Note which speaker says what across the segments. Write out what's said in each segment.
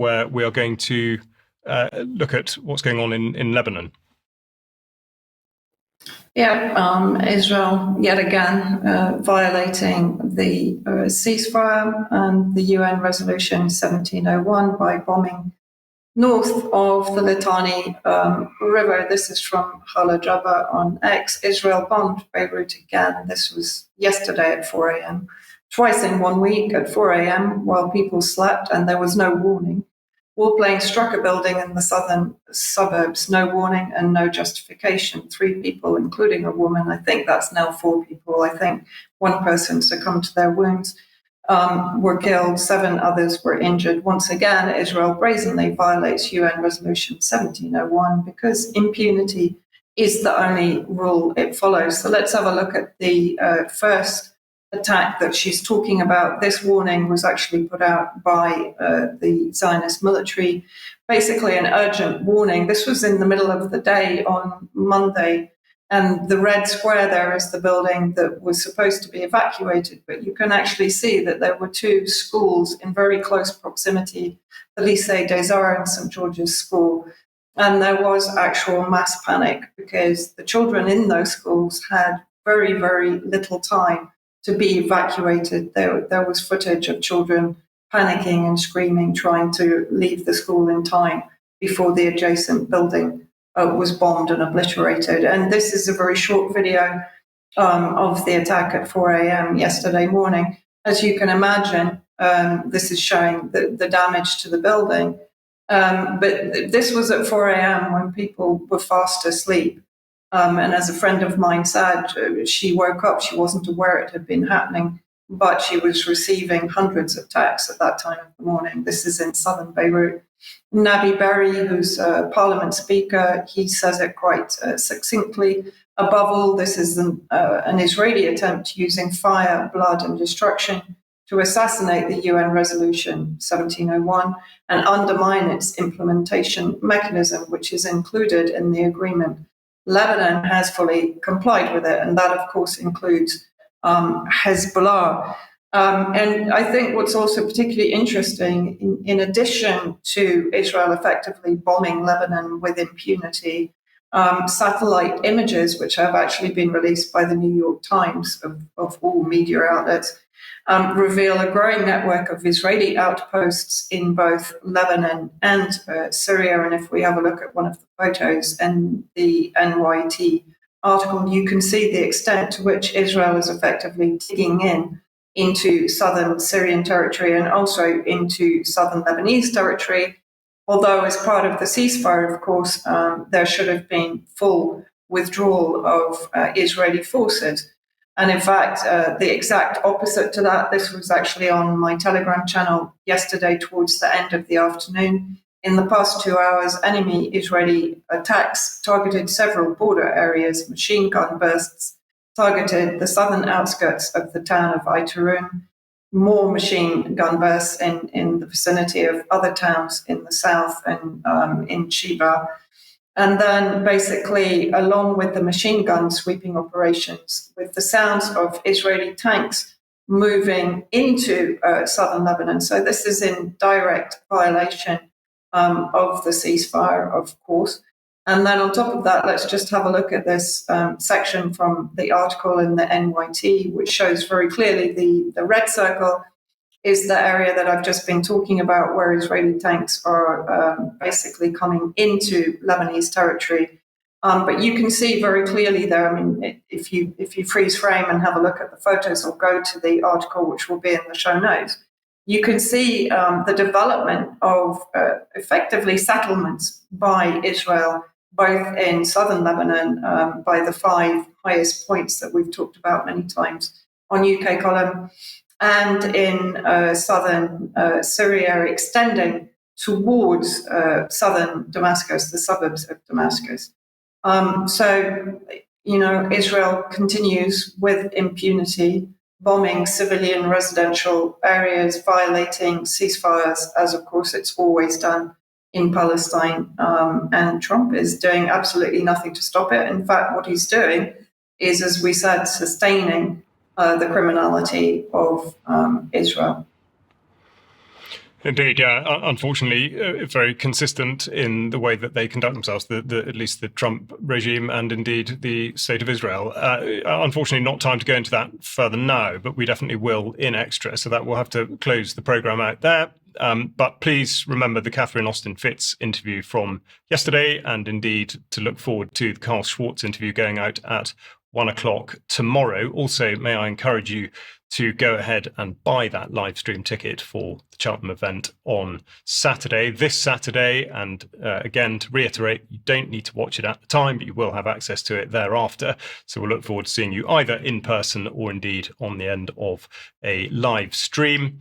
Speaker 1: where we are going to look at what's going on in Lebanon.
Speaker 2: Yeah, Israel yet again violating the ceasefire and the UN resolution 1701 by bombing north of the Litani River. This is from Hala Jabba on X. Israel bombed Beirut again. This was yesterday at 4 a.m. Twice in 1 week at 4 a.m. while people slept and there was no warning. Warplane struck a building in the southern suburbs, no warning and no justification. 3 people, including a woman, I think that's now 4 people, I think one person succumbed to their wounds, were killed, 7 others were injured. Once again, Israel brazenly violates UN Resolution 1701 because impunity is the only rule it follows. So let's have a look at the first attack that she's talking about. This warning was actually put out by the Zionist military, basically an urgent warning. This was in the middle of the day on Monday, and the red square there is the building that was supposed to be evacuated, but you can actually see that there were 2 schools in very close proximity, the Lycée des Arts and St. George's School, and there was actual mass panic because the children in those schools had very, very little time to be evacuated. There was footage of children panicking and screaming, trying to leave the school in time before the adjacent building was bombed and obliterated. And this is a very short video of the attack at 4 a.m. yesterday morning. As you can imagine, this is showing the damage to the building. But this was at 4 a.m. when people were fast asleep. And as a friend of mine said, she woke up, she wasn't aware it had been happening, but she was receiving hundreds of texts at that time of the morning. This is in southern Beirut. Nabi Berri, who's a parliament speaker, he says it quite succinctly. Above all, this is an Israeli attempt using fire, blood, and destruction to assassinate the UN Resolution 1701 and undermine its implementation mechanism, which is included in the agreement. Lebanon has fully complied with it, and that, of course, includes Hezbollah. And I think what's also particularly interesting, in addition to Israel effectively bombing Lebanon with impunity, satellite images, which have actually been released by the New York Times of all media outlets, reveal a growing network of Israeli outposts in both Lebanon and Syria. And if we have a look at one of the photos in the NYT article, you can see the extent to which Israel is effectively digging into southern Syrian territory and also into southern Lebanese territory. Although as part of the ceasefire, of course, there should have been full withdrawal of Israeli forces. And in fact, the exact opposite to that, this was actually on my Telegram channel yesterday towards the end of the afternoon. In the past 2 hours, enemy Israeli attacks targeted several border areas. Machine gun bursts targeted the southern outskirts of the town of Aitarun. More machine gun bursts in the vicinity of other towns in the south and in Chiba. And then basically, along with the machine gun sweeping operations, with the sounds of Israeli tanks moving into southern Lebanon. So this is in direct violation of the ceasefire, of course. And then on top of that, let's just have a look at this section from the article in the NYT, which shows very clearly the red circle is the area that I've just been talking about, where Israeli tanks are basically coming into Lebanese territory. But you can see very clearly there, I mean, if you freeze frame and have a look at the photos or go to the article, which will be in the show notes, you can see the development of effectively settlements by Israel, both in southern Lebanon, by the 5 highest points that we've talked about many times on UK column, and in southern Syria, extending towards southern Damascus, the suburbs of Damascus. So, Israel continues with impunity, bombing civilian residential areas, violating ceasefires, as of course it's always done in Palestine. And Trump is doing absolutely nothing to stop it. In fact, what he's doing is, as we said, sustaining the criminality of Israel.
Speaker 1: Indeed, yeah. Unfortunately, very consistent in the way that they conduct themselves, at least the Trump regime and indeed the state of Israel. Unfortunately, not time to go into that further now, but we definitely will in extra. So that we'll have to close the programme out there. But please remember the Catherine Austin Fitz interview from yesterday, and indeed to look forward to the Carl Schwartz interview going out at 1 o'clock tomorrow. Also, may I encourage you to go ahead and buy that live stream ticket for the Cheltenham event on Saturday, this Saturday. And again, to reiterate, you don't need to watch it at the time, but you will have access to it thereafter. So we'll look forward to seeing you either in person or indeed on the end of a live stream.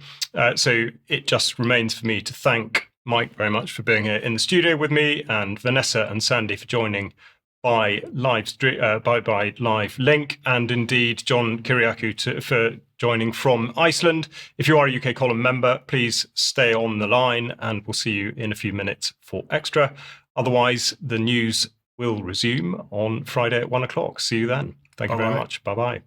Speaker 1: So it just remains for me to thank Mike very much for being here in the studio with me, and Vanessa and Sandy for joining by live link, and indeed John Kiriakou for joining from Iceland. If you are a UK column member, please stay on the line and we'll see you in a few minutes for extra. Otherwise, the news will resume on Friday at 1 o'clock. See you then. Thank you very much. Bye-bye.